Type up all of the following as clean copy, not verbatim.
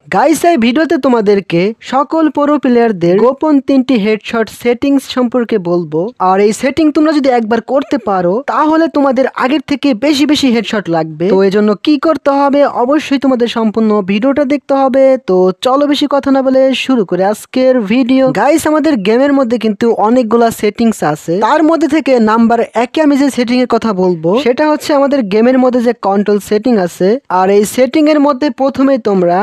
Guys এই ভিডিওতে তোমাদেরকে সকল প্রো প্লেয়ারদের গোপন 3টি হেডশট সেটিংস সম্পর্কে বলবো। আর এই সেটিং তোমরা যদি একবার করতে পারো তাহলে তোমাদের আগের থেকে বেশি বেশি হেডশট লাগবে। তো এজন্য কি করতে হবে, অবশ্যই তোমাদের সম্পূর্ণ ভিডিওটা দেখতে হবে। তো চলো বেশি কথা না বলে শুরু করে আজকের ভিডিও। গাইস আমাদের গেমের মধ্যে কিন্তু অনেকগুলা সেটিংস আছে, তার মধ্যে থেকে নাম্বার 1 আমি যে সেটিং এর কথা বলবো সেটা হচ্ছে আমাদের গেমের মধ্যে যে কন্ট্রোল সেটিং আছে। আর এই সেটিং এর মধ্যে প্রথমে তোমরা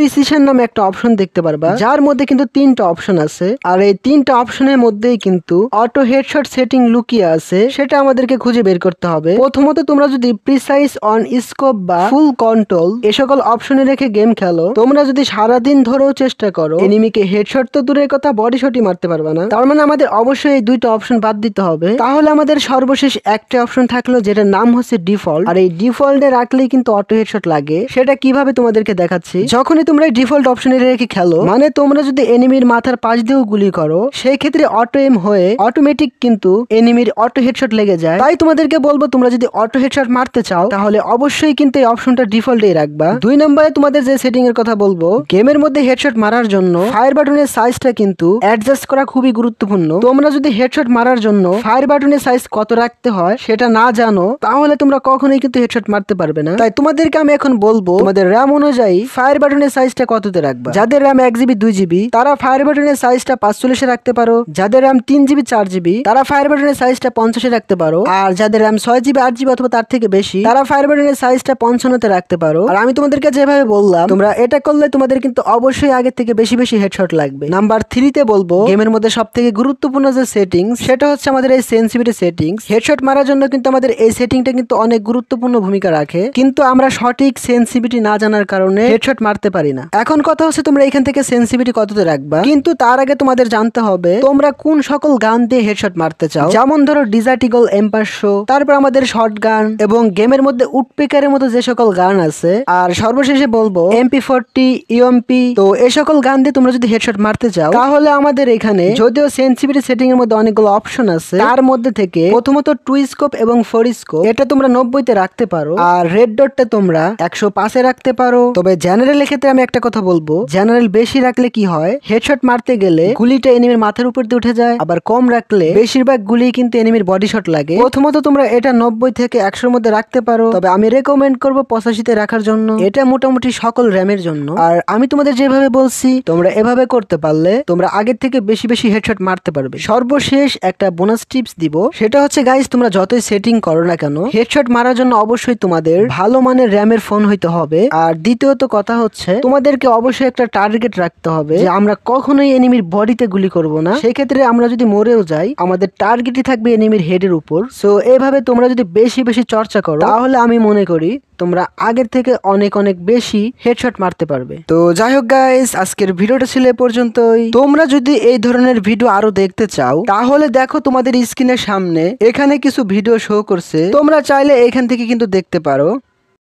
প্রিসিশন নামে একটা অপশন দেখতে পারবা, যার মধ্যে কিন্তু 3টা অপশন আছে। আর এই 3টা অপশনের মধ্যেই কিন্তু অটো হেডশট সেটিং লুকিয়ে আছে, সেটা আমাদেরকে খুঁজে বের করতে হবে। প্রথমত তোমরা যদি প্রিসাইজ অন স্কোপ বা ফুল কন্ট্রোল এ সকল অপশনে রেখে গেম খেলো, তোমরা যদি সারাদিন ধরেও চেষ্টা করো এনিমিকে হেডশট তো দূরের কথা বডি শটই মারতে পারবে না। তার মানে আমাদের অবশ্যই এই 2টা অপশন বাদ দিতে হবে। তাহলে আমাদের সর্বশেষ একটা অপশন থাকলো যেটার নাম হচ্ছে ডিফল্ট। আর এই ডিফল্টে রাখলেই কিন্তু অটো হেডশট লাগে। সেটা কিভাবে তোমাদেরকে দেখাচ্ছি। যখনই তোমরা ডিফল্ট অপশনে রেখে খেলো, মানে তোমরা যদি এনিমির মাথার পাশ দিয়েও গুলি করো, সেই ক্ষেত্রে অটো এম হয়ে অটোমেটিক কিন্তু এনিমির অটো হেডশট লেগে যায়। তাই তোমাদেরকে বলবো তোমরা যদি অটো হেডশট মারতে চাও তাহলে অবশ্যই কিন্তু এই অপশনটা ডিফল্টে রাখবা। 2 নম্বরে তোমাদের যে সেটিং এর কথা বলবো, গেমের মধ্যে হেডশট মারার জন্য ফায়ার বাটনের সাইজটা কিন্তু অ্যাডজাস্ট করা খুবই গুরুত্বপূর্ণ। তোমরা যদি হেডশট মারার জন্য ফায়ার বাটনের সাইজ কত রাখতে হয় সেটা না জানো, তাহলে তোমরা কখনোই কিন্তু হেডশট মারতে পারবে না। তাই তোমাদেরকে আমি এখন বলবো তোমাদের র্যাম অনুযায়ী ফায়ার বাটনের সাইজটা কততে রাখবা। যাদের র্যাম 1GB 2GB তারা ফায়ার বাটনের সাইজটা 45 রাখতে পারো। যাদের র্যাম 3GB 4GB তারা ফায়ার বাটনের সাইজটা 50 রাখতে পারো। আর যাদের র্যাম 6GB 8GB অথবা তার থেকে বেশি তারা ফায়ার বাটনের সাইজটা 55 রাখতে পারো। আর আমি তোমাদেরকে যেভাবে বললাম তোমরা এটা করলে তোমাদের কিন্তু অবশ্যই আগের থেকে বেশি বেশি হেডশট লাগবে। নাম্বার 3 তে বলবো গেমের মধ্যে সবথেকে গুরুত্বপূর্ণ যে সেটিংস সেটা হচ্ছে আমাদের এই সেনসিটিভিটি সেটিংস। হেডশট মারার জন্য কিন্তু আমাদের এই সেটিংটা কিন্তু অনেক গুরুত্বপূর্ণ ভূমিকা রাখে, কিন্তু আমরা সঠিক সেনসিটিভিটি না জানার কারণে হেডশট মারতে পারি না। এখন কথা হচ্ছে তোমরা এখান থেকে সেনসিটিভিটি কততে রাখবা, কিন্তু তার আগে তোমাদের জানতে হবে তোমরা কোন সকল গান দিয়ে হেডশট মারতে চাও। যেমন ধরো ডিজার্ট ইগল, M500, তারপর আমাদের শর্ট গান এবং গেমের মধ্যে উডপেকারের মতো যে সকল গান আছে। আর সর্বশেষে বলবো MP40, UMP। তো এই সকল গান দিয়ে তোমরা যদি হেডশট মারতে চাও তাহলে আমাদের এখানে যদিও সেনসিটিভিটি সেটিং এর মধ্যে অনেকগুলো অপশন আছে, তার মধ্যে থেকে প্রথমত 2 স্কোপ এবং 4 স্কোপ এটা তোমরা 90 তে রাখতে পারো। আর রেড ডটটা তোমরা 105 এ রাখতে পারো। তবে জেনারেল ক্ষেত্রে আমি একটা কথা বলবো, জেনারেল বেশি রাখলে কি হয়, হেডশট মারতে গেলে গুলিটা এনিমির মাথার উপর দিয়ে উঠে যায়। আবার কম রাখলে বেশিরভাগ গুলি কিন্তু এনিমির বডি শট লাগে। প্রথমত তোমরা এটা 90 থেকে 100 মধ্যে রাখতে পারো, তবে আমি রেকমেন্ড করবো 85 তে রাখার জন্য। এটা মোটামুটি সকল র্যামের জন্য। আর আমি তোমাদের যেভাবে বলছি তোমরা এভাবে করতে পারলে তোমরা আগের থেকে বেশি বেশি হেডশট মারতে পারবে। সর্বশেষ একটা বোনাস টিপস দিব, সেটা হচ্ছে গাইস তোমরা যতই সেটিং করো না কেন হেডশট মারার জন্য অবশ্যই তোমাদের ভালো মানের র্যামের ফোন হইতে হবে। আর দ্বিতীয়ত কথা হচ্ছে তোমাদেরকে অবশ্যই একটা টার্গেট রাখতে হবে যে আমরা কখনোই এনিমির বডিতে গুলি করব না। সেক্ষেত্রে আমরা যদি মরেও যাই আমাদের টার্গেটই থাকবে এনিমির হেডের উপর। সো এইভাবে তোমরা যদি বেশি বেশি চর্চা করো তাহলে আমি মনে করি তোমরা আগের থেকে অনেক অনেক বেশি হেডশট মারতে পারবে। তো যাই হোক গাইস, আজকের ভিডিওটা ছিল এ পর্যন্তই। তোমরা যদি এই ধরনের ভিডিও আরো দেখতে চাও তাহলে দেখো তোমাদের স্ক্রিনের সামনে এখানে কিছু ভিডিও শো করছে, তোমরা চাইলে এখান থেকে কিন্তু দেখতে পারো।